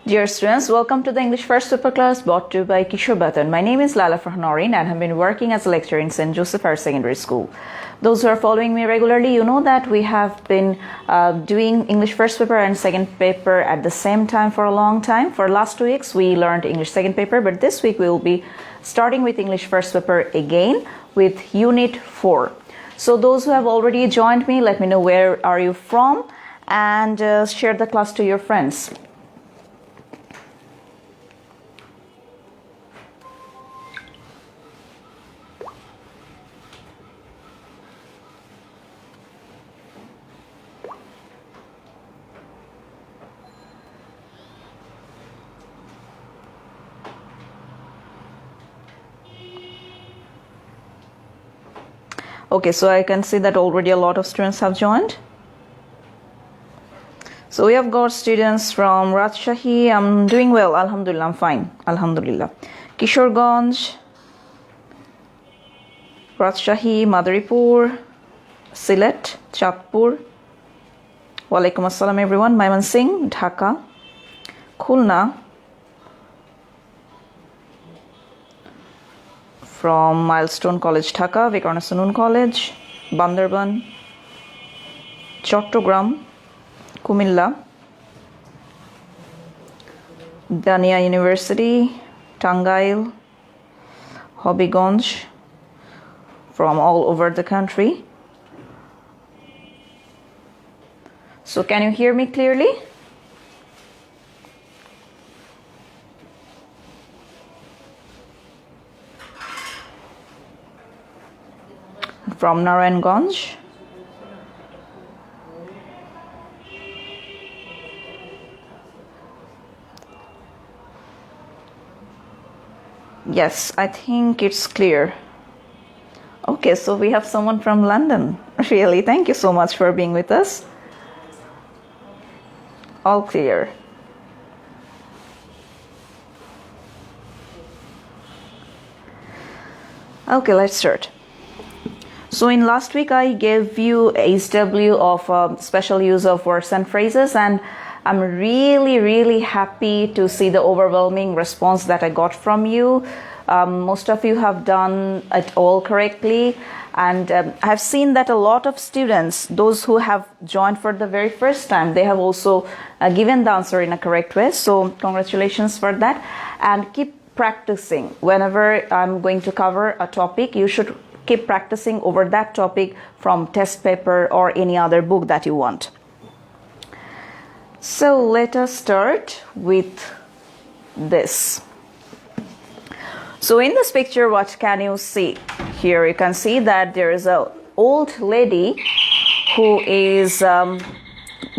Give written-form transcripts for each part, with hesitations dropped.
Dear students, welcome to the English First Paper class brought to you by Kishore Batan. My name is Lala Farhanorin and have been working as a lecturer in St. Joseph Higher Secondary School. Those who are following me regularly, you know that we have been doing English First Paper and Second Paper at the same time for a long time. For last 2 weeks, we learned English Second Paper, but this week we will be starting with English First Paper again with Unit 4. So those who have already joined me, let me know where are you from and share the class to your friends. Okay, so I can see that already a lot of students have joined. So we have got students from Rajshahi. I'm doing well, Alhamdulillah, I'm fine, Alhamdulillah. Kishoreganj, Rajshahi, Madaripur, Sylhet, Chatpur. Walaikum Assalam everyone. Mymensingh, Dhaka, Khulna, from Milestone College, Dhaka, Vikarna Sunun College, Bandarban, Chattogram, Kumilla, Dania University, Tangail, Hobbyganj, from all over the country. So can you hear me clearly? From Narayanganj, yes, I think it's clear. Okay, so we have someone from London. Really, thank you so much for being with us. All clear. Okay, let's start. So in last week, I gave you HW of special use of words and phrases, and I'm really happy to see the overwhelming response that I got from you. Most of you have done it all correctly, and I've seen that a lot of students, those who have joined for the very first time, they have also given the answer in a correct way. So congratulations for that, and keep practicing. Whenever I'm going to cover a topic, you should keep practicing over that topic from test paper or any other book that you want. So let us start with this. So in this picture, what can you see? Here you can see that there is an old lady who is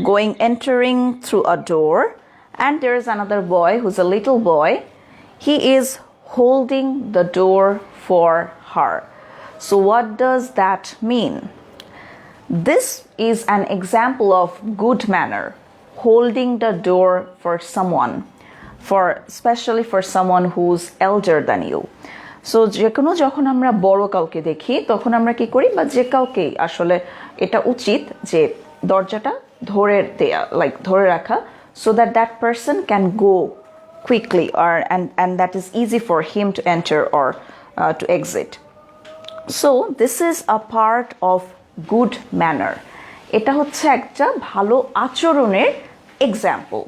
entering through a door, and there is another boy who's a little boy. He is holding the door for her. So what does that mean? This is an example of good manner, holding the door for someone, especially for someone who's elder than you. So যেকোনো যখন আমরা বড় কাউকে দেখি তখন আমরা কি করি, বা যে কাউকে আসলে এটা উচিত যে দরজাটা ধরে দেয়া, ধরে রাখা, so that that person can go quickly and that is easy for him to enter or to exit. So this is a part of good manner. এটা হচ্ছে একটা ভালো আচরণের example.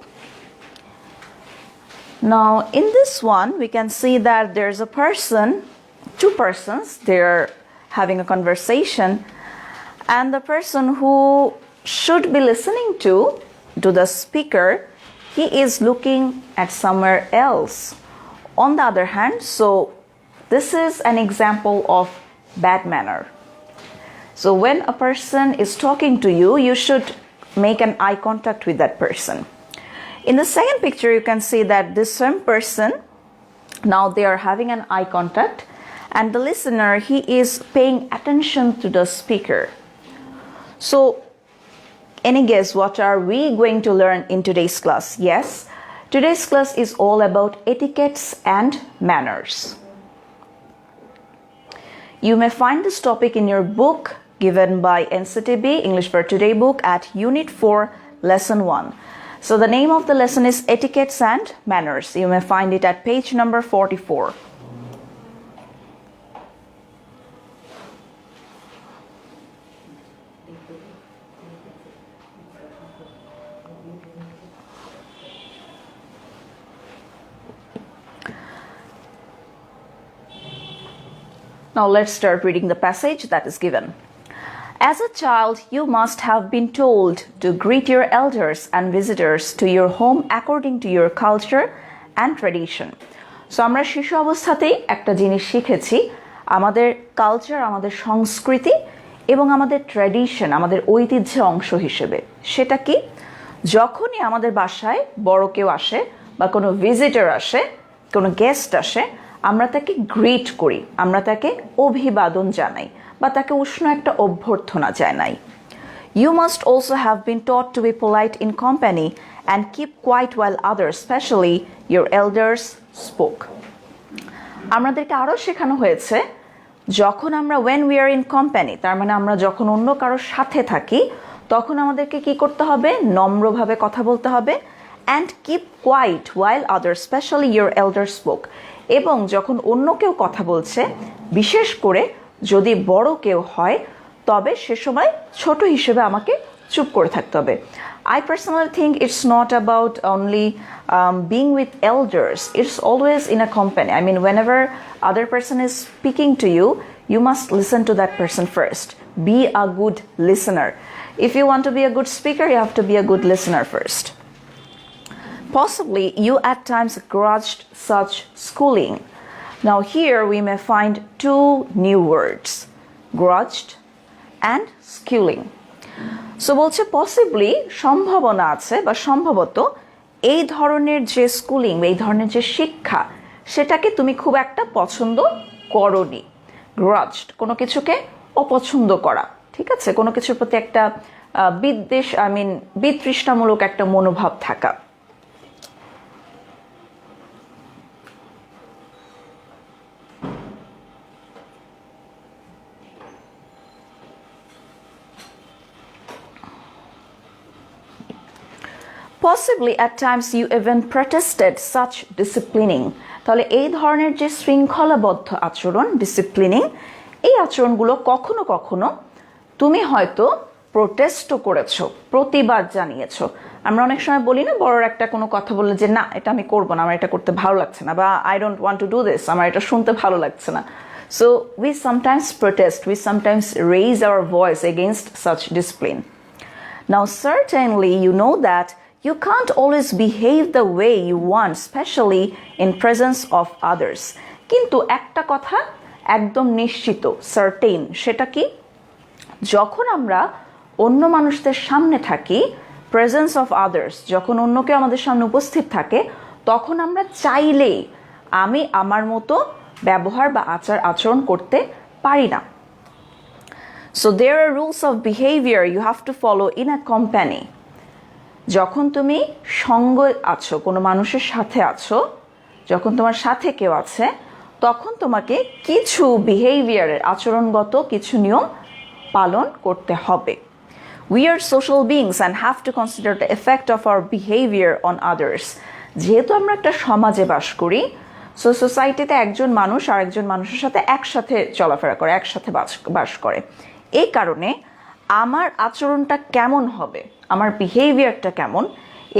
Now in this one we can see that there's a person, two persons, they're having a conversation, and the person who should be listening to the speaker, he is looking at somewhere else. On the other hand, so this is an example of bad manner. So when a person is talking to you, you should make an eye contact with that person. In the second picture, you can see that this same person, now they are having an eye contact, and the listener, he is paying attention to the speaker. So any guess what are we going to learn in today's class? Yes, today's class is all about etiquettes and manners. You may find this topic in your book given by NCTB English for Today book at Unit 4, Lesson 1. So the name of the lesson is Etiquettes and Manners. You may find it at page number 44. Now let's start reading the passage that is given. As a child, you must have been told to greet your elders and visitors to your home according to your culture and tradition. So আমরা শিশু অবস্থাতেই একটা জিনিস শিখেছি, আমাদের culture, আমাদের সংস্কৃতি এবং আমাদের ট্র্যাডিশন, আমাদের ঐতিহ্যের অংশ হিসেবে। সেটা কি? যখনই আমাদের বাসায় বড় কেউ আসে বা কোনো ভিজিটর আসে, কোনো গেস্ট আসে, আমরা তাকে গ্রিট করি, আমরা তাকে অভিবাদন জানাই বা তাকে উষ্ণ একটা অভ্যর্থনা জানাই। You must also have been taught to be polite in company and keep quiet while others, especially your elders, spoke. আমাদেরকে আরও শেখানো হয়েছে, যখন আমরা when we are in company, তার মানে আমরা যখন অন্য কারোর সাথে থাকি, তখন আমাদেরকে কি করতে হবে? নম্রভাবে কথা বলতে হবে and keep quiet while others, especially your elders, spoke. এবং যখন অন্য কেউ কথা বলছে, বিশেষ করে যদি বড় কেউ হয়, তবে সে সময় ছোট হিসেবে আমাকে চুপ করে থাকতে হবে। I personally think it's not about only being with elders. It's always in a company. I mean, whenever other person is speaking to you, you must listen to that person first. Be a good listener. If you want to be a good speaker, you have to be a good listener first. Possibly, you at times grudged such schooling. Now here we may find two new words, grudged and schooling. So বলছে possibly সম্ভাবনা আছে বা সম্ভবত এই ধরনের যে schooling, এই ধরনের যে শিক্ষা, সেটাকে তুমি খুব একটা পছন্দ করোনি। grudged কোনো কিছুকে অপছন্দ করা, ঠিক আছে? কোনো কিছুর প্রতি একটা বিদ্বেষ, বিতৃষ্ণামূলক একটা মনোভাব থাকা। Possibly at times you even protested such disciplining. তাহলে এই ধরনের যে শৃঙ্খলাবদ্ধ আচরণ, ডিসিপ্লিনিং, এই আচরণগুলো কখনো কখনো তুমি হয়তো প্রোটেস্টও করেছো, প্রতিবাদ জানিয়েছো। আমরা অনেক সময় বলি না, বড়র একটা কোনো কথা বললে যে না, এটা আমি করবো না, আমার এটা করতে ভালো লাগছে না, বা I don't want to do this, আমার এটা শুনতে ভালো লাগছে না। So we sometimes protest, we sometimes raise our voice against such discipline. Now certainly you know that you can't always behave the way you want, especially in presence of others. কিন্তু একটা কথা একদম নিশ্চিত, সার্টেইন, সেটা কি? যখন আমরা অন্য মানুষদের সামনে থাকি, প্রেজেন্স অফ আদার্স, যখন অন্য কেউ আমাদের সামনে উপস্থিত থাকে, তখন আমরা চাইলেই আমি আমার মতো ব্যবহার বা আচরণ করতে পারি না। So there are rules of behavior you have to follow in a company. যখন তুমি সঙ্গে আছো, কোনো মানুষের সাথে আছো, যখন তোমার সাথে কেউ আছে, তখন তোমাকে কিছু বিহেভিয়ারের, আচরণগত কিছু নিয়ম পালন করতে হবে। We are social beings and have to consider the effect of our behavior on others. যেহেতু আমরা একটা সমাজে বাস করি, সো সোসাইটিতে একজন মানুষ আর একজন মানুষের সাথে একসাথে চলাফেরা করে, একসাথে বাস করে। এই কারণে আমার আচরণটা কেমন হবে, আমার বিহেভিয়ারটা কেমন,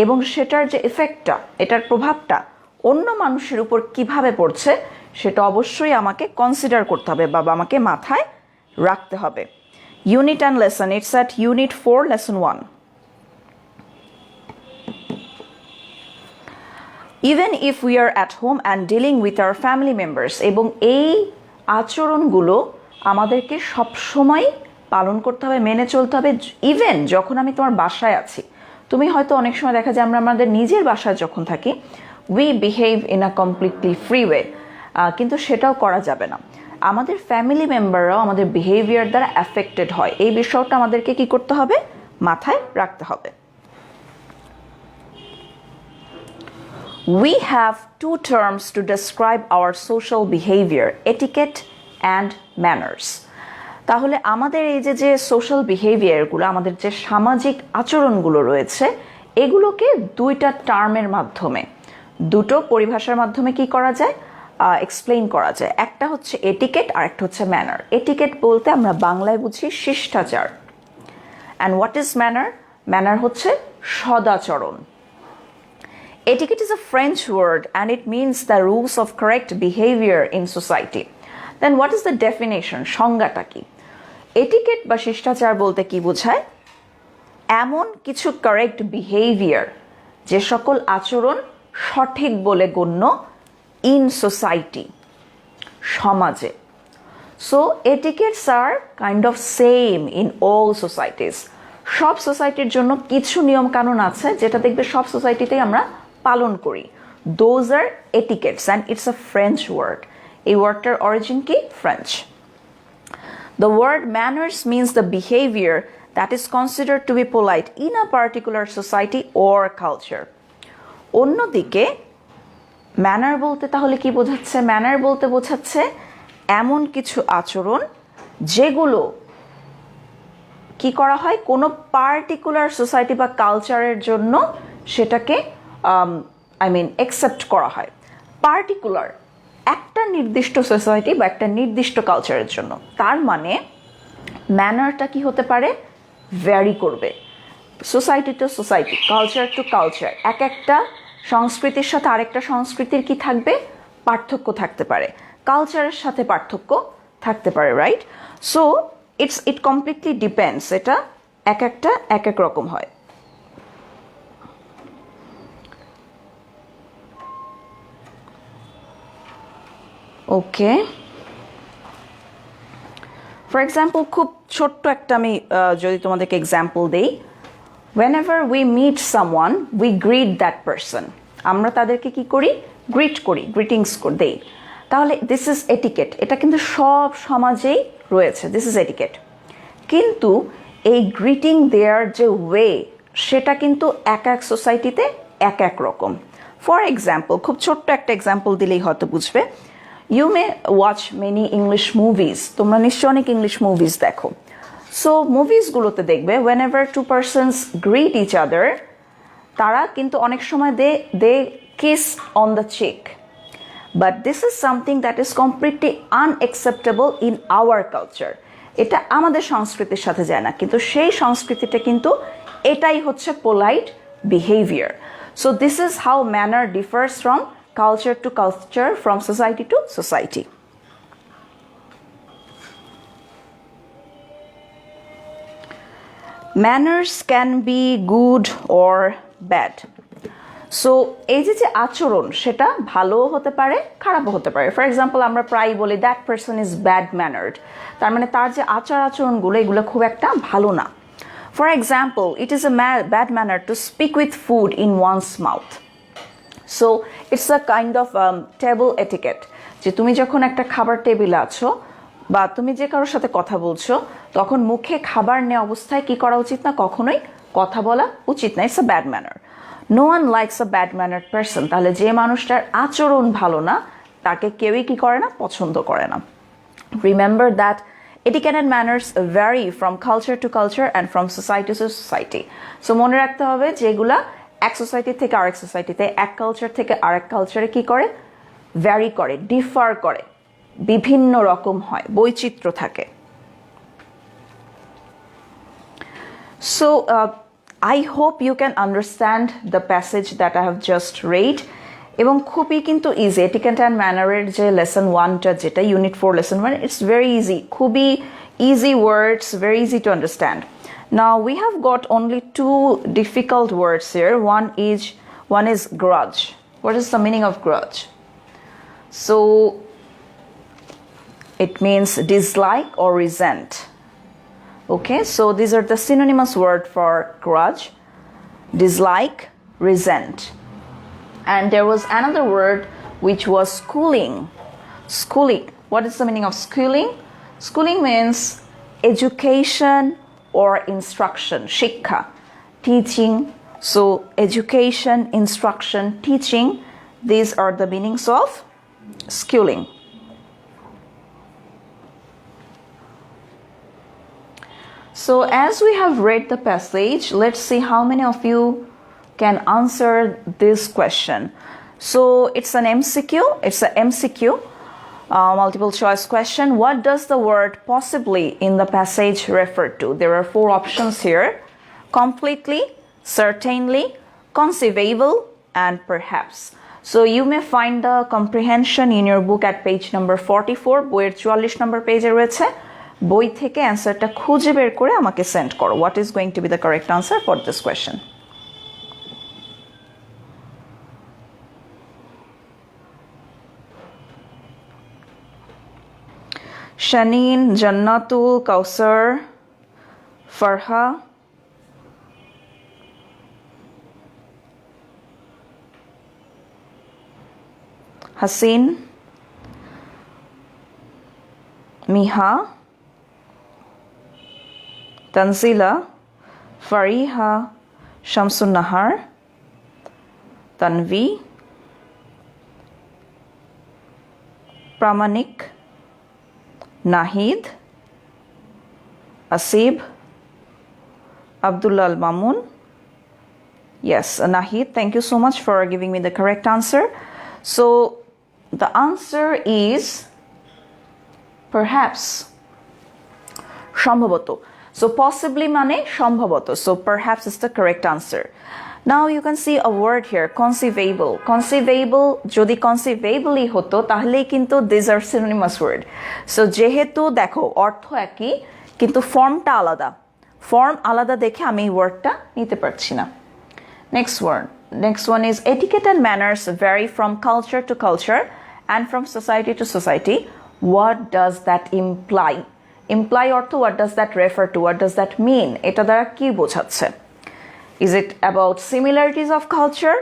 এবং সেটার যে এফেক্টটা, এটার প্রভাবটা অন্য মানুষের উপর কিভাবে পড়ছে, সেটা অবশ্যই আমাকে কনসিডার করতে হবে বা আমাকে মাথায় রাখতে হবে। Unit and lesson, it's at Unit 4, Lesson 1. Even if we are at home and dealing with our family members, এবং এই আচরণগুলো আমাদেরকে সবসময় পালন করতে হবে, মেনে চলতে হবে। ইভেন যখন আমি তোমার বাসায় আছি, তুমি হয়তো অনেক সময় দেখা যায় আমরা আমাদের নিজের বাসায় যখন থাকি, we behave in a completely free way, কিন্তু সেটাও করা যাবে না। আমাদের ফ্যামিলি মেম্বাররাও আমাদের বিহেভিয়ার দ্বারা অ্যাফেক্টেড হয়, এই বিষয়টা আমাদেরকে কি করতে হবে? মাথায় রাখতে হবে। We have two terms to describe our social behavior, etiquette and manners. তাহলে আমাদের এই যে সোশ্যাল বিহেভিয়ারগুলো, আমাদের যে সামাজিক আচরণগুলো রয়েছে, এগুলোকে দুইটা টার্মের মাধ্যমে, দুটো পরিভাষার মাধ্যমে কি করা যায়, এক্সপ্লেইন করা যায়। একটা হচ্ছে এটিকেট আর একটা হচ্ছে ম্যানার। এটিকেট বলতে আমরা বাংলায় বুঝি শিষ্টাচার। And what is manner? Manner হচ্ছে সদাচরণ। Etiquette is a French word and it means the rules of correct behavior in society. Then what is the definition? সংজ্ঞাটা কি? এটিকেট বা শিষ্টাচার বলতে কি বোঝায়? এমন কিছু কারেক্ট বিহেভিয়ার, যে সকল আচরণ সঠিক বলে গণ্য ইন সোসাইটি, সমাজে। So etiquettes R kind of same in all societies. সব সোসাইটির জন্য কিছু নিয়ম কানুন আছে যেটা দেখবে সব সোসাইটিতেই আমরা পালন করি। Those are etiquettes and it's a French word. এই ওয়ার্ডটার অরিজিন কি? French. The word manners means the behavior that is considered to be polite in a particular society or culture. অন্যদিকে ম্যানার বলতে তাহলে কি বোঝাচ্ছে? ম্যানার বলতে বোঝাচ্ছে এমন কিছু আচরণ যেগুলো কি করা হয় কোনো পার্টিকুলার সোসাইটি বা কালচারের জন্য সেটাকে অ্যাকসেপ্ট করা হয়। পার্টিকুলার একটা নির্দিষ্ট সোসাইটি বা একটা নির্দিষ্ট কালচারের জন্য। তার মানে ম্যানারটা কি হতে পারে? ভ্যারি করবে society two society, culture two culture. এক একটা সংস্কৃতির সাথে আরেকটা সংস্কৃতির কি থাকবে? পার্থক্য থাকতে পারে, কালচারের সাথে পার্থক্য থাকতে পারে, right? So it completely depends. এটা এক একটা এক এক রকম হয়। ওকে, ফর এক্সাম্পল, খুব ছোট্ট একটা আমি যদি তোমাদেরকে এক্সাম্পল দেই, whenever we meet someone we greet that person। আমরা তাদেরকে কি করি? গ্রিট করি, গ্রিটিংস দেই। তাহলে দিস ইজ এটিকেট। এটা কিন্তু সব সমাজেই রয়েছে, দিস ইজ এটিকেট। কিন্তু এই গ্রিটিং দেয়ার যে ওয়ে, সেটা কিন্তু এক এক সোসাইটিতে এক এক রকম। ফর এক্সাম্পল, খুব ছোট্ট একটা এক্সাম্পল দিলেই হয়তো বুঝবে। You may watch many English movies. তোমরা নিশ্চয় অনেক ইংলিশ মুভিজ দেখো। সো মুভিজগুলোতে দেখবে whenever two persons greet each other, তারা কিন্তু অনেক সময় they kiss on the cheek, but this is something that is completely unacceptable in our culture। এটা আমাদের সংস্কৃতির সাথে যায় না, কিন্তু সেই সংস্কৃতিটা কিন্তু এটাই হচ্ছে polite behavior। So this is how manner differs from culture to culture, from society to society. Manners can be good or bad. So এই যে আচরণ, সেটা ভালোও হতে পারে, খারাপও হতে পারে। ফর এক্সাম্পল, আমরা প্রায় বলি দ্যাট পারসন ইজ ব্যাড ম্যানার্ড। তার মানে তার যে আচার আচরণগুলো, এগুলো খুব একটা ভালো না। For example, it is a bad manner to speak with food in one's mouth. So it's a kind of table etiquette, যে তুমি যখন একটা খাবার টেবিলে আছো বা তুমি যে কারোর সাথে কথা বলছো, তখন মুখে খাবার নেওয়া অবস্থায় কি করা উচিত না? কখনোই কথা বলা উচিত না। It's a bad manner. No one likes a bad mannered person. তাহলে যে মানুষটার আচরণ ভালো না, তাকে কেউই কি করে না? পছন্দ করে না। Remember that etiquette and manners vary from culture to culture and from society to society. So মনে রাখতে হবে যে এগুলা এক সোসাইটি থেকে আরেক সোসাইটিতে, এক কালচার থেকে আরেক কালচারে কি করে? ভ্যারি করে, ডিফার করে, বিভিন্ন রকম হয়, বৈচিত্র্য থাকে। So I hope you can understand the passage that I have just read. এবং খুবই কিন্তু ইজি। এটিকেট অ্যান্ড ম্যানারের যে লেসন 1টা, যেটা unit 4 lesson 1, it's very easy, খুবই easy words, very easy to understand. Now we have got only 2 difficult words here. One is grudge. What is the meaning of grudge? So it means dislike or resent. Okay, so these are the synonymous word for grudge: dislike, resent. And there was another word which was schooling. Schooling. What is the meaning of schooling? Schooling means education or instruction. Shikha, teaching. So education, instruction, teaching. These are the meanings of schooling. So as we have read the passage, let's see how many of you can answer this question? So it's an MCQ. It's an MCQ, multiple choice question. What does the word possibly in the passage refer to? There are 4 options here: completely, certainly, conceivable, and perhaps. So you may find the comprehension in your book at page number 44. বইয়ের 44 নম্বর পেজে রয়েছে। বই থেকে অ্যান্সারটা খুঁজে বের করে আমাকে সেন্ড করো। What is going to be the correct answer for this question? Shaneen, Jannatul, Kausar, Farha, Hasin, Miha, Tanzila, Fariha, Shamsun Nahar, Tanvi, Pramanik, Nahid, Asib, Abdullah Al-Mamun. Yes, Nahid, thank you so much for giving me the correct answer. So the answer is perhaps. সম্ভবত. So possibly মানে সম্ভবত. So perhaps is the correct answer. Now you can see a word here, conceivable. Conceivable যদি conceivably হতো তাহলেই কিন্তু these are synonymous word. So যেহেতু দেখো অর্থ একই কিন্তু ফর্মটা আলাদা। ফর্ম আলাদা দেখে আমি এই ওয়ার্ডটা নিতে পারছি না। Next one is etiquette and manners vary from culture to culture and from society to society. What does that imply? Imply অর্থ what does that refer to? What does that mean? এটা দ্বারা কি বোঝাচ্ছে? Is it about similarities of culture,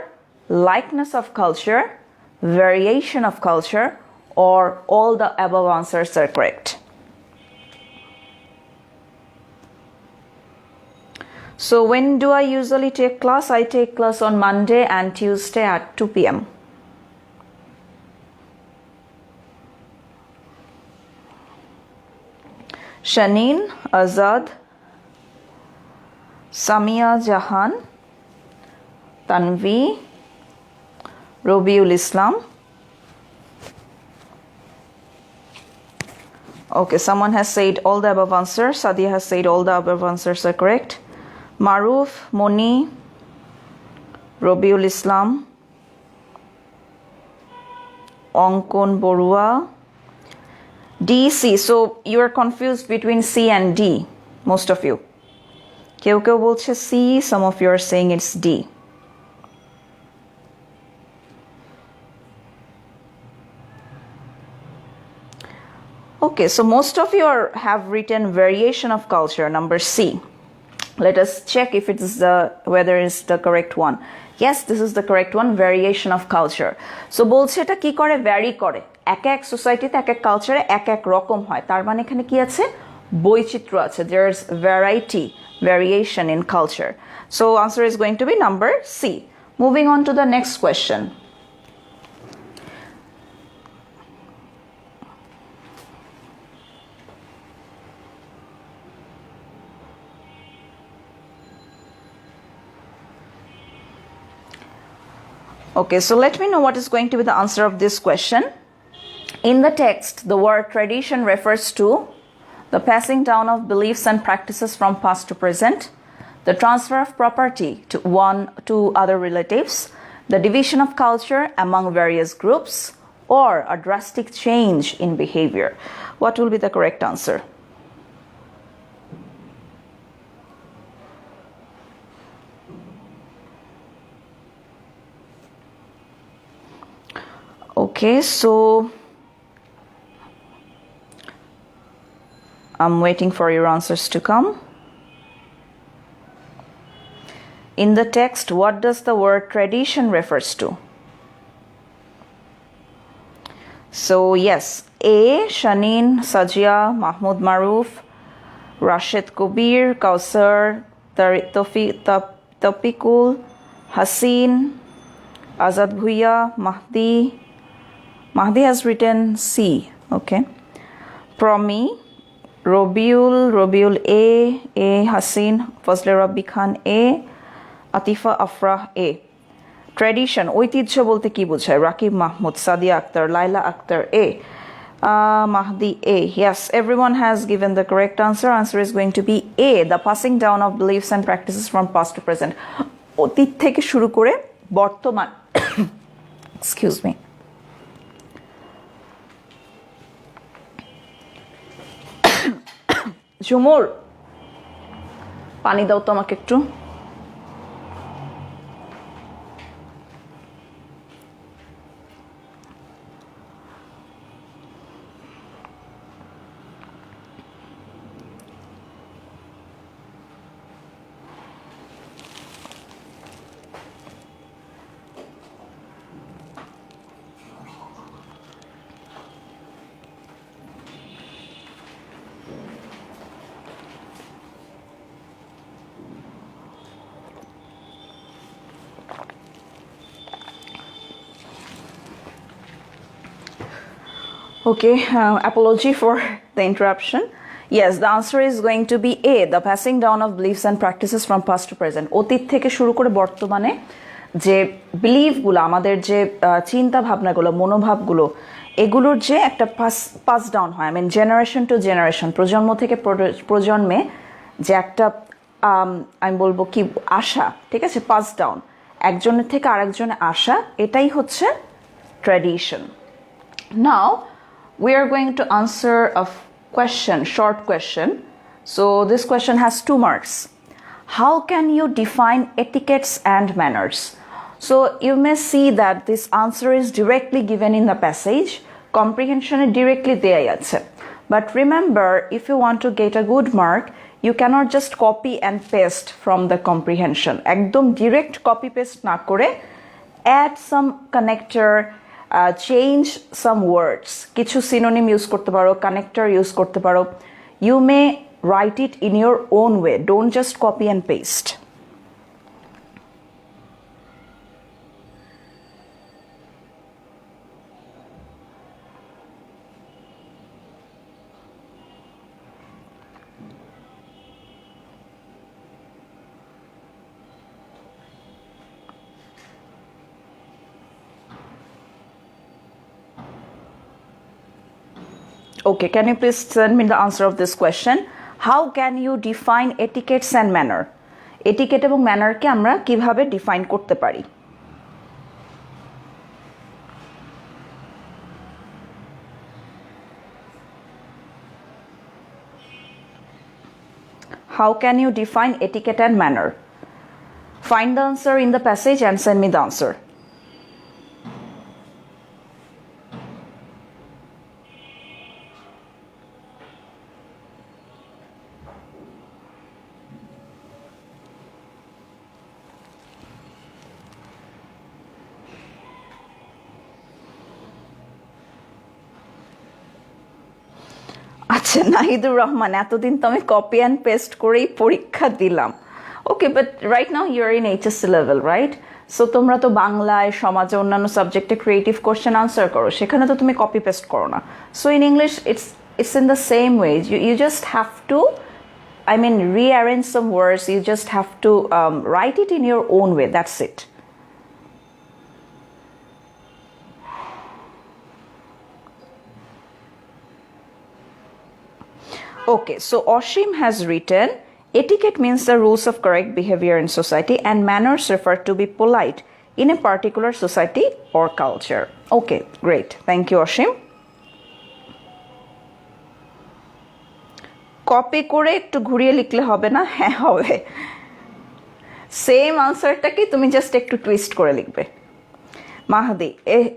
likeness of culture, variation of culture, or all the above answers are correct? So when do I usually take class? I take class on Monday and Tuesday at 2 p.m. Shaneen, Azad, Samia Jahan, Tanvi, Robiul Islam. Okay, someone has said all the above answers. Sadia has said all the above answers are correct. Maruf, Moni, Robiul Islam, Onkon Borua, DC. So you are confused between C and D, most of you. কেউ কেউ বলছে C, some of you are saying it's D. Okay, so most of you have written variation of culture, number C. Let us check if it is whether it's the correct one. Yes, this is the correct one, variation of culture. So বলছে এটা কি করে, vary করে। এক এক সোসাইটিতে এক এক কালচারে এক এক রকম হয়। তার মানে এখানে কি আছে? বৈচিত্র্য আছে। There's variation in culture. So answer is going to be number C. Moving on to the next question. Okay, so let me know what is going to be the answer of this question. In the text, the word tradition refers to the passing down of beliefs and practices from past to present, the transfer of property to one to other relatives, the division of culture among various groups, or a drastic change in behavior. What will be the correct answer? Okay, so I'm waiting for your answers to come. In the text, what does the word tradition refers to? So yes, A, Shaneen, Sajia, Mahmoud Maruf, Rashid Kubir, Kausar, Topikul, Hasin, Azad Bhuya, Mahdi has written C, okay. Promi, Robiul A, Hasin, Fazle Rabbi Khan A, Atifa আফরাহ A. Tradition, ঐতিহ্য বলতে কি বোঝায়? রাকিব মাহমুদ, সাদিয়া আক্তার, লাইলা Akter A. Mahdi A. Yes, everyone has given the correct answer. Answer is going to be A. The passing down of beliefs and practices from past to present. অতীত থেকে শুরু করে বর্তমান excuse me ঝুমুর পানি দাও তো আমাকে একটু। Okay, apology for the interruption. Yes, the answer is going to be A. The passing down of beliefs and practices from past to present. অতীত থেকে শুরু করে বর্তমানে যে বিলিফগুলো, আমাদের যে চিন্তা ভাবনাগুলো, মনোভাবগুলো, এগুলোর যে একটা পাস ডাউন হয়, জেনারেশন টু জেনারেশন, প্রজন্ম থেকে প্রজন্মে যে একটা আমি বলবো কি আশা, ঠিক আছে, পাস ডাউন, একজনের থেকে আরেকজনে আসা, এটাই হচ্ছে tradition. Now we are going to answer a question, short question. So this question has 2 marks. How can you define etiquettes and manners? So you may see that this answer is directly given in the passage. Comprehension is directly there. But remember, if you want to get a good mark, you cannot just copy and paste from the comprehension. Ekdom direct copy paste na kore, add some connector, change some words, কিছু synonym use করতে পারো, connector use করতে পারো। You may write it in your own way, don't just copy and paste. Okay, can you please send me the answer of this question? How can you define etiquettes and manner? Etiquette এবং manner কে আমরা কিভাবে define করতে পারি? How can you define etiquette and manner? Find the answer in the passage and send me the answer. আচ্ছা, নাহিদুর রহমান, এতদিন তো আমি copy and paste করেই পরীক্ষা দিলাম। Okay, but right now you are in HSC level, right? So তোমরা তো বাংলায়, সমাজে, অন্যান্য সাবজেক্টে ক্রিয়েটিভ কোশ্চেন আনসার করো, সেখানে তো তুমি কপি পেস্ট করো না। So in English it's in the same way, you just have to rearrange some words, you just have to write it in your own way, that's it. Okay, so Oshim has written, etiquette means the rules of correct behavior in society, and manners refer to be polite in a particular society or culture. Okay, great. Thank you, Oshim. Copy করে একটু ঘুরিয়ে লিখলে হবে না? হ্যাঁ, হবে। Same আনসারটাকে তুমি just একটু টুইস্ট করে লিখবে। Mahdi,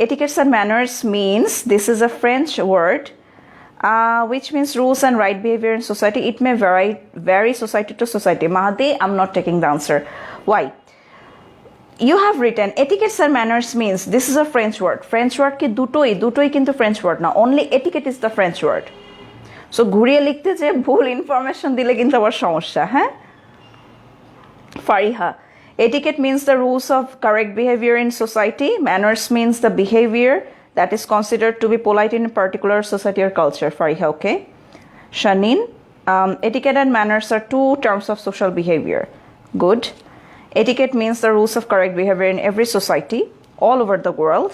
etiquettes and manners means, this is a French word, which means rules and right behavior in society. It may vary society to society. Mahdi, I'm not taking the answer. Why? You have written etiquettes and manners means, this is a French word. French word ki দুটোই কিন্তু French word না, only etiquette is the French word. So ঘুরিয়ে লিখতে যে ভুল information দিলে কিন্তু আবার সমস্যা। হ্যাঁ, Fariha, etiquette means the rules of correct behavior in society. Manners means the behavior that is considered to be polite in a particular society or culture. Fariha, okay. Shanin, etiquette and manners are 2 terms of social behavior. Good. Etiquette means the rules of correct behavior in every society all over the world,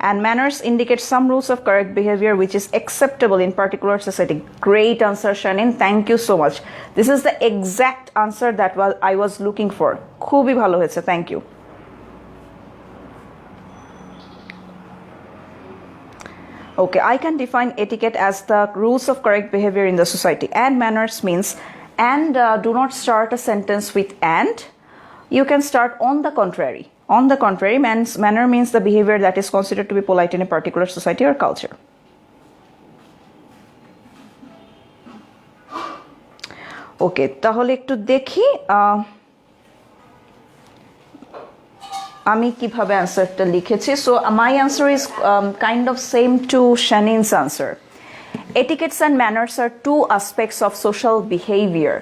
and manners indicate some rules of correct behavior which is acceptable in particular society. Great answer, Shanin. Thank you so much. This is the exact answer that I was looking for. খুবই ভালো হয়েছে. Thank you. Okay, I can define etiquette as the rules of correct behavior in the society. And manners means, and do not start a sentence with and. You can start on the contrary. On the contrary, manner means the behavior that is considered to be polite in a particular society or culture. Okay, তাহলে একটু দেখি আমি কিভাবে অ্যানসারটা লিখেছি. So my answer is kind of same to Shanin's answer. Etiquettes and manners are two aspects of social behavior.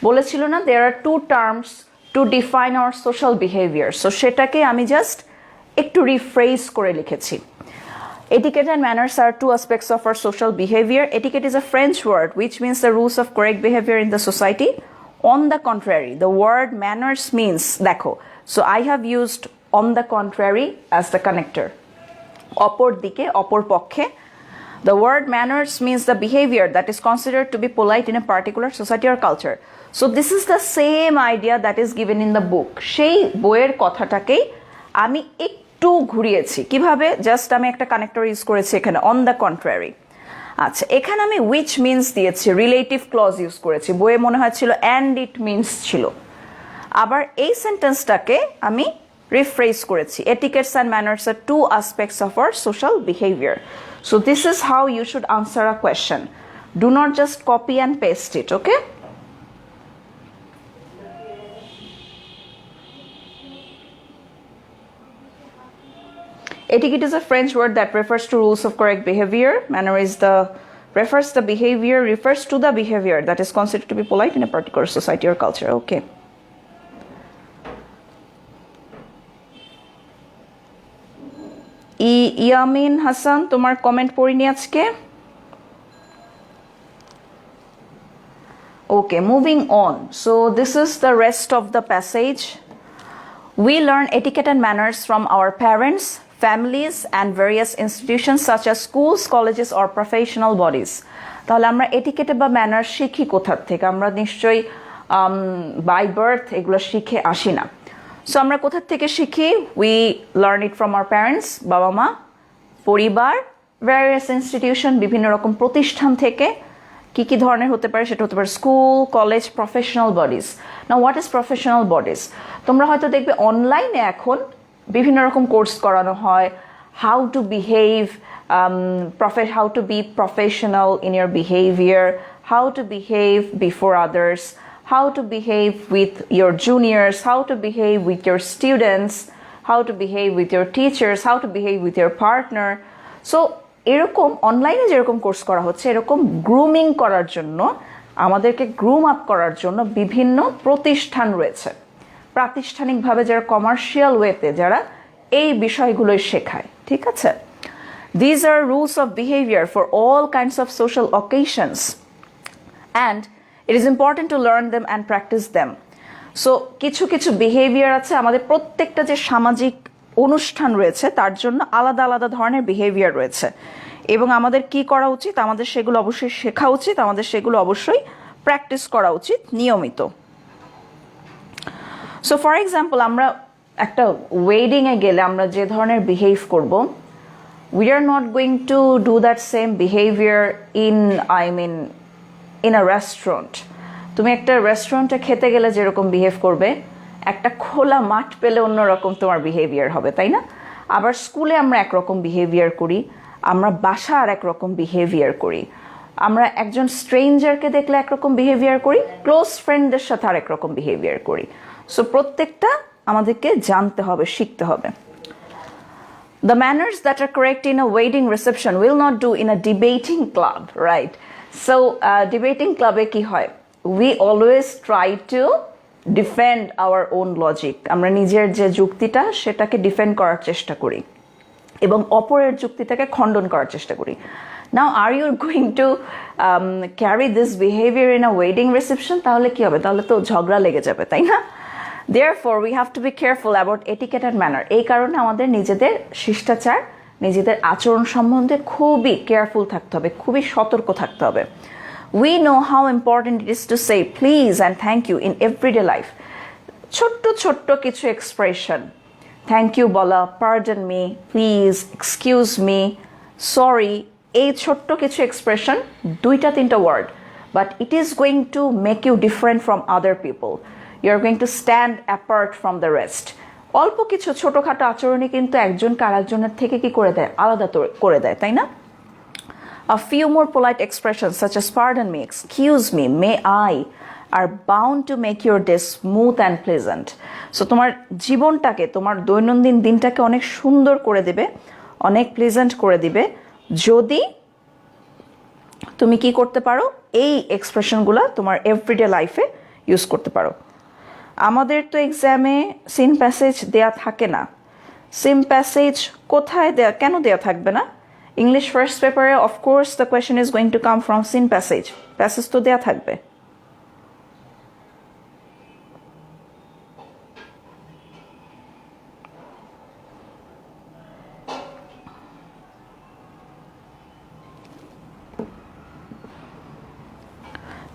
বলেছিল না, there are two terms to define our social behavior. So সেটাকে আমি জাস্ট একটু রিফ্রেজ করে লিখেছি. Etiquette and manners are two aspects of our social behavior. Etiquette is a French word which means the rules of correct behavior in the society. On the contrary, the word manners means, দেখো, so I have used on the contrary as the connector. অপর দিকে, অপর পক্ষে. The word manners means the behavior that is considered to be polite in a particular society or culture. So this is the same idea that is given in the book. সেই বইয়ের কথাটাকেই আমি একটু ঘুরিয়েছি. কিভাবে? Just আমি একটা connector use করেছি এখানে, on the contrary. আচ্ছা, এখানে আমি which means দিয়েছি, রিলেটিভ ক্লজ ইউজ করেছি. বইয়ে মনে হয় ছিল and it means ছিল. আবার এই সেন্টেন্সটাকে আমি রিফ্রেজ করেছি. Etiquettes and manners are two aspects of our social behavior. So this is how you should answer a question. Do not just copy and paste it, okay? Etiquette is a French word that refers to rules of correct behavior. Manner is refers to the behavior that is considered to be polite in a particular society or culture. Okay. Yamin Hasan, তোমার comment পড়িনি আজকে. Okay, moving on. So this is the rest of the passage. We learn etiquette and manners from our parents, families and various institutions such as schools, colleges or professional bodies. তাহলে আমরা etiquette বা manner শিখি কোথা থেকে? আমরা নিশ্চয়ই by birth এগুলো শিখে আসি না. সো আমরা কোথা থেকে শিখি? We learn it from our parents, বাবা মা, পরিবার, ভ্যারিয়াস ইনস্টিটিউশন, বিভিন্ন রকম প্রতিষ্ঠান থেকে. কি কি ধরনের হতে পারে? সেটা হতে পারে school, college, professional bodies. Now what is professional bodies? তোমরা হয়তো দেখবে অনলাইনে এখন বিভিন্ন রকম কোর্স করানো হয়, how to behave, how to be professional in your behavior, how to behave before others, how to behave with your juniors, how to behave with your students, how to behave with your teachers, how to behave with your partner. So এরকম অনলাইনে যেরকম course করা হচ্ছে, এরকম grooming করার জন্য, আমাদেরকে groom up করার জন্য বিভিন্ন প্রতিষ্ঠান রয়েছে, প্রাতিষ্ঠানিকভাবে যারা কমার্শিয়াল ওয়েতে যারা এই বিষয়গুলোই শেখায়. ঠিক আছে? These are rules of behavior for all kinds of social occasions and it is important to learn them and practice them. So কিছু কিছু বিহেভিয়ার আছে, আমাদের প্রত্যেকটা যে সামাজিক অনুষ্ঠান রয়েছে তার জন্য আলাদা আলাদা ধরনের বিহেভিয়ার রয়েছে এবং আমাদের কি করা উচিত? আমাদের সেগুলো অবশ্যই শেখা উচিত, আমাদের সেগুলো অবশ্যই প্র্যাকটিস করা উচিত নিয়মিত. সো ফর এক্সাম্পল, আমরা একটা ওয়েডিংয়ে গেলে আমরা যে ধরনের বিহেভ করব, we are not going to do that same behavior in a restaurant. তুমি একটা রেস্টুরেন্টে খেতে গেলে যেরকম বিহেভ করবে, একটা খোলা মাঠ পেলে অন্যরকম তোমার বিহেভিয়ার হবে, তাই না? আবার স্কুলে আমরা একরকম বিহেভিয়ার করি, আমরা বাসা আর একরকম বিহেভিয়ার করি, আমরা একজন স্ট্রেঞ্জারকে দেখলে একরকম বিহেভিয়ার করি, ক্লোজ ফ্রেন্ডদের সাথে আর একরকম বিহেভিয়ার করি. সো প্রত্যেকটা আমাদেরকে জানতে হবে, শিখতে হবে. The manners that are correct in a wedding reception will not do in a debating club, right? So debating club e ki hoy, we always try to defend our own logic. আমরা নিজের যে যুক্তিটা সেটাকে defend করার চেষ্টা করি এবং অপরের যুক্তিটাকে খণ্ডন করার চেষ্টা করি. Now are you going to carry this behavior in a wedding reception? তাহলে কি হবে? তাহলে তো ঝগড়া লেগে যাবে, তাই না? Therefore, we have to be careful about etiquette and manner. এই কারণে আমাদের নিজেদের শিষ্টাচার, নিজেদের আচরণ সম্বন্ধে খুবই কেয়ারফুল থাকতে হবে, খুবই সতর্ক থাকতে হবে. We know how important it is to say please and thank you in everyday life. ছোট্ট ছোট্ট কিছু এক্সপ্রেশন, থ্যাংক ইউ বলা, pardon me, please, excuse me, sorry, এই ছোট্ট কিছু expression, 2-3 word, but it is going to make you different from other people. You are going to stand apart from the rest. অল্প কিছু ছোটোখাটো আচরণই কিন্তু একজনকে আরেকজনের থেকে কি করে দেয়, আলাদা করে দেয়, তাই না? A few more polite expressions such as pardon me, excuse me, may I are bound to make your day smooth and pleasant. So তোমার জীবনটাকে, তোমার দৈনন্দিন দিনটাকে অনেক সুন্দর করে দিবে, অনেক প্লেজেন্ট করে দিবে যদি তুমি কি করতে পারো, এই এক্সপ্রেশনগুলো তোমার এভরিডে লাইফে ইউজ করতে পারো. আমাদের তো এক্সামে সিন প্যাসেজ দেয়া থাকে না. সিন প্যাসেজ কোথায় দেয়া, কেন দেয়া থাকবে না? ইংলিশ ফার্স্ট পেপারে of course the question is going to come from seen passage. Passage তো দেয়া থাকবে.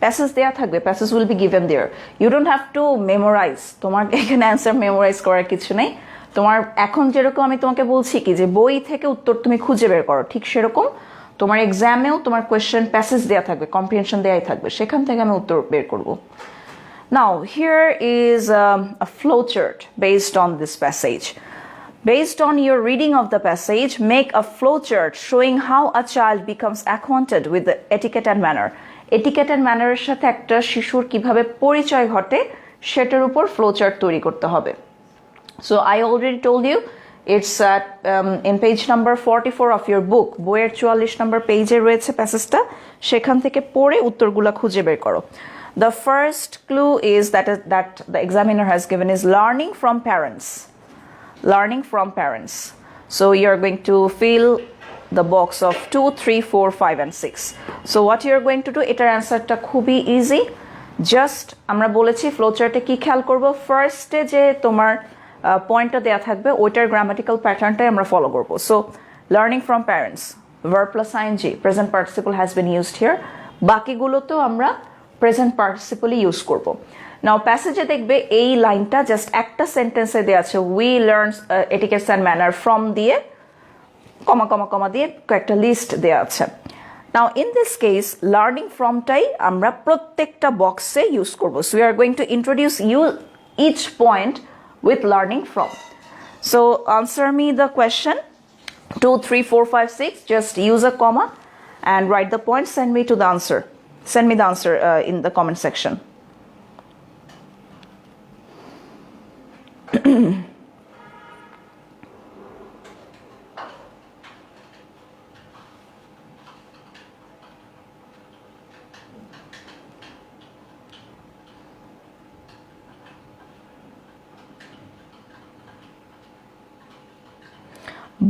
প্যাসেজ দেয়া থাকবে, passage will be given there. You don't have to memorize. তোমার এখানে অ্যান্সার মেমোরাইজ করার কিছু নেই. তোমার এখন যেরকম আমি তোমাকে বলছি কি যে বই থেকে উত্তর তুমি খুঁজে বের করো, ঠিক সেরকম তোমার এক্সামেও তোমার কোয়েশ্চেন প্যাসেজ দেয়া থাকবে, কম্প্রিহেনশন দেয়াই থাকবে, সেখান থেকে আমি উত্তর বের করব. Now here is a flowchart based on this passage. Based on your reading of the passage, make a flowchart showing how a child becomes acquainted with the etiquette and manner. Etiquette and manner এর সাথে একটা শিশুর কিভাবে পরিচয় ঘটে সেটার উপর flowchart তৈরি করতে হবে. So I already told you it's at in page number 44 of your book. বইয়ের 44 নম্বর পেজে রয়েছে প্যাসেজটা, সেখান থেকে পড়ে উত্তরগুলো খুঁজে বের করো. The first clue is that the examiner has given is learning from parents. Learning from parents. So you're going to fill the box of 2, 3, 4, 5 and 6. So what you're going to do, এটার অ্যান্সারটা খুবই easy. Just আমরা বলেছি ফ্লোচার্টে কি খেয়াল করব, ফার্স্টে যে তোমার পয়েন্টটা দেওয়া থাকবে ওইটার গ্রামাটিক্যাল প্যাটার্নটাই আমরা ফলো করবো. So learning from parents, verb plus ING, present participle has been used here. বাকিগুলোতেও আমরা প্রেজেন্ট পার্টিসিপলই ইউজ করব. নাও প্যাসেজে দেখবে এই লাইনটা জাস্ট একটা সেন্টেন্সে দেওয়া আছে, we learn etiquettes and manner from দিয়ে কমা কমা কমা দিয়ে কয়েকটা লিস্ট দেওয়া আছে. Now in this case learning ফ্রমটাই আমরা প্রত্যেকটা বক্সে ইউজ করব. So we are going to introduce you each point with learning from. So answer me the question 2, 3, 4, 5, 6. Just use a comma and write the point. Send me to the answer. Send me the answer in the comment section.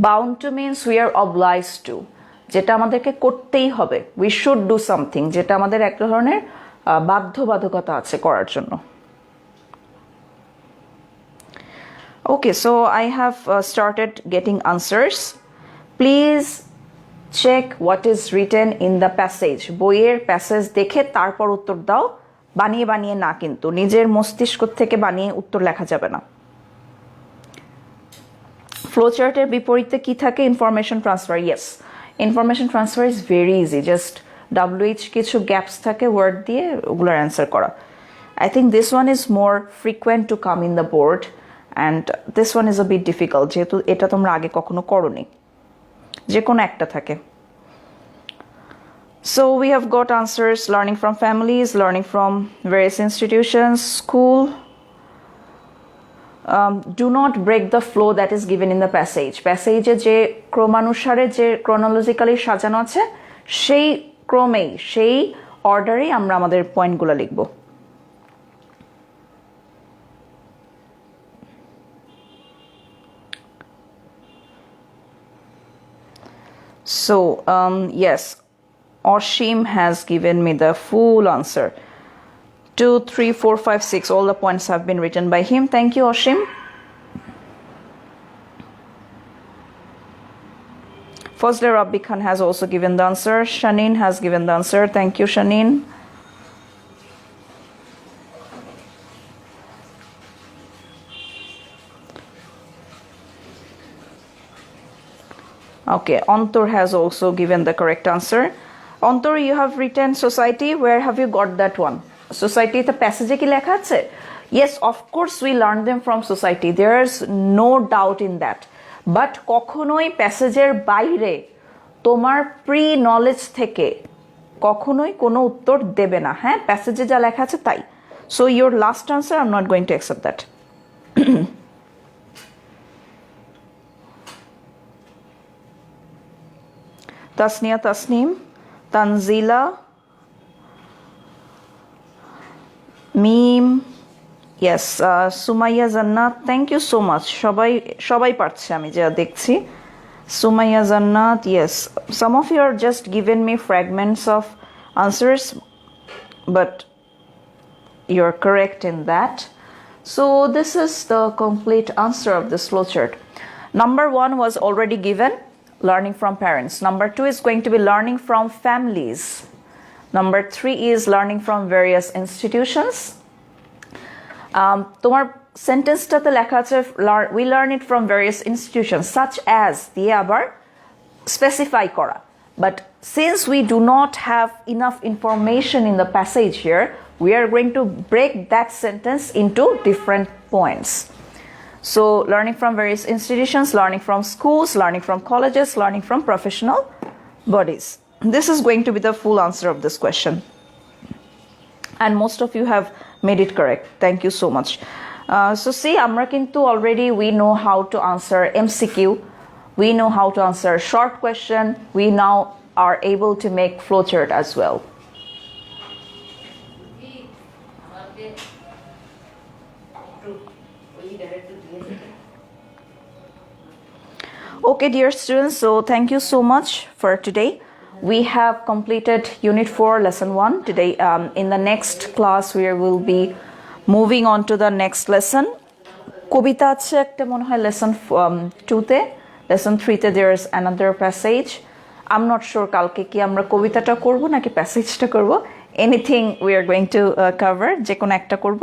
Bound to means we are obliged to, যেটা আমাদেরকে করতেই হবে. We should do something, যেটা আমাদের এক ধরনের বাধ্যবাধকতা আছে করার জন্য. Okay, so I have started getting answers. Please check what is written in the passage. বইয়ের প্যাসেজ দেখে তারপর উত্তর দাও, বানিয়ে বানিয়ে না, কিন্তু নিজের মস্তিষ্ক থেকে বানিয়ে উত্তর লেখা যাবে না. ফ্লোচার্টের বিপরীতে কি থাকে? Information transfer. Yes, information transfer is very easy. Just WH কিছু গ্যাপস থাকে ওয়ার্ড দিয়ে ওগুলোর অ্যান্সার করা. I think this one is more frequent to come in the board and this one is a bit difficult, যেহেতু এটা তোমরা আগে কখনো করোনি. যে কোনো একটা থাকে. So we have got answers: learning from families, learning from various institutions, school. Do not break the flow that is given in the passage. প্যাসেজে যে ক্রমানুসারে যে ক্রোনোলজিক্যালি সাজানো আছে সেই ক্রমেই, সেই অর্ডারেই আমরা আমাদের পয়েন্টগুলো লিখব. So yes, Oshim has given me the full answer. 2, 3, 4, 5, 6. All the points have been written by him. Thank you, Oshim. First, Rabbi Khan has also given the answer. Shanine has given the answer. Thank you, Shanine. Okay, Antor has also given the correct answer. Antor, you have written society. Where have you got that one? Society the passage ki lekha ache? Yes, of course we learned them from society. There's no doubt in that. But কখনোই প্যাসেজের বাইরে তোমার pre knowledge থেকে কখনোই কোনো উত্তর দেবে না, হ্যাঁ, প্যাসেজে যা লেখা আছে তাই। So your last answer, I am not going to accept that. Tasnia Tasnim, Tanzila, Mim, yes, Sumaiya Jannat, thank you so much. সবাই পারছে আমি যা দেখছি। Sumaya Zannat, yes. Some of you are just given me fragments of answers, but you're correct in that. So this is the complete answer of this flowchart. Number 1 was already given, learning from parents. Number 2 is going to be learning from families. Number 3 is learning from various institutions. তোমার সেন্টেন্সটাতে লেখা আছে we learn it from various institutions such as দিয়ে আবার specify করা, but since we do not have enough information in the passage here, we are going to break that sentence into different points. So learning from various institutions, learning from schools, learning from colleges, learning from professional bodies. This is going to be the full answer of this question, and most of you have made it correct. Thank you so much. So see, আমরা কিন্তু already we know how to answer MCQ, we know how to answer short question, we now are able to make flowchart as well. Okay, dear students, so thank you so much for today. We have completed Unit 4, Lesson 1 today. In the next class, we will be moving on to the next lesson. কবিতা আছে একটা মনে হয় lesson 2-তে, lesson 3-তে there is another passage. I'm not sure কালকে কি আমরা কবিতাটা করব নাকি প্যাসেজটা করব. Anything we are going to cover, যে কোনো একটা করব.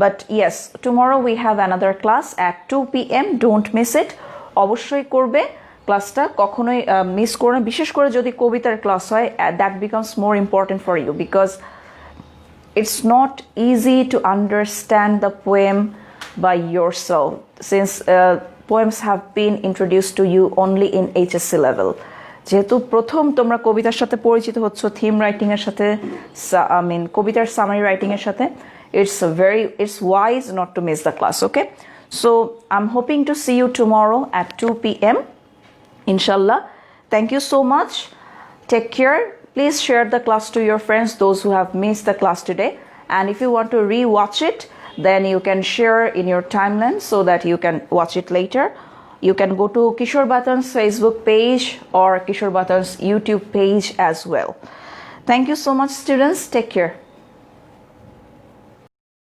But yes, tomorrow we have another class at 2 p.m. Don't miss it. অবশ্যই করবে ক্লাসটা, কখনোই মিস করো না, বিশেষ করে যদি কবিতার ক্লাস হয়, that becomes more important for you because it's not easy to understand the poem by yourself since poems have been introduced to you only in HSC level. যেহেতু প্রথম তোমরা কবিতার সাথে পরিচিত হচ্ছ, থিম রাইটিং এর সাথে, কবিতার সামারি রাইটিং এর সাথে, it's wise not to miss the class. Okay, so I'm hoping to see you tomorrow at 2 p.m. Inshallah. Thank you so much. Take care. Please share the class to your friends, those who have missed the class today. And if you want to re-watch it, then you can share in your timeline so that you can watch it later. You can go to Kishore Batan's Facebook page or Kishore Batan's YouTube page as well. Thank you so much, students. Take care.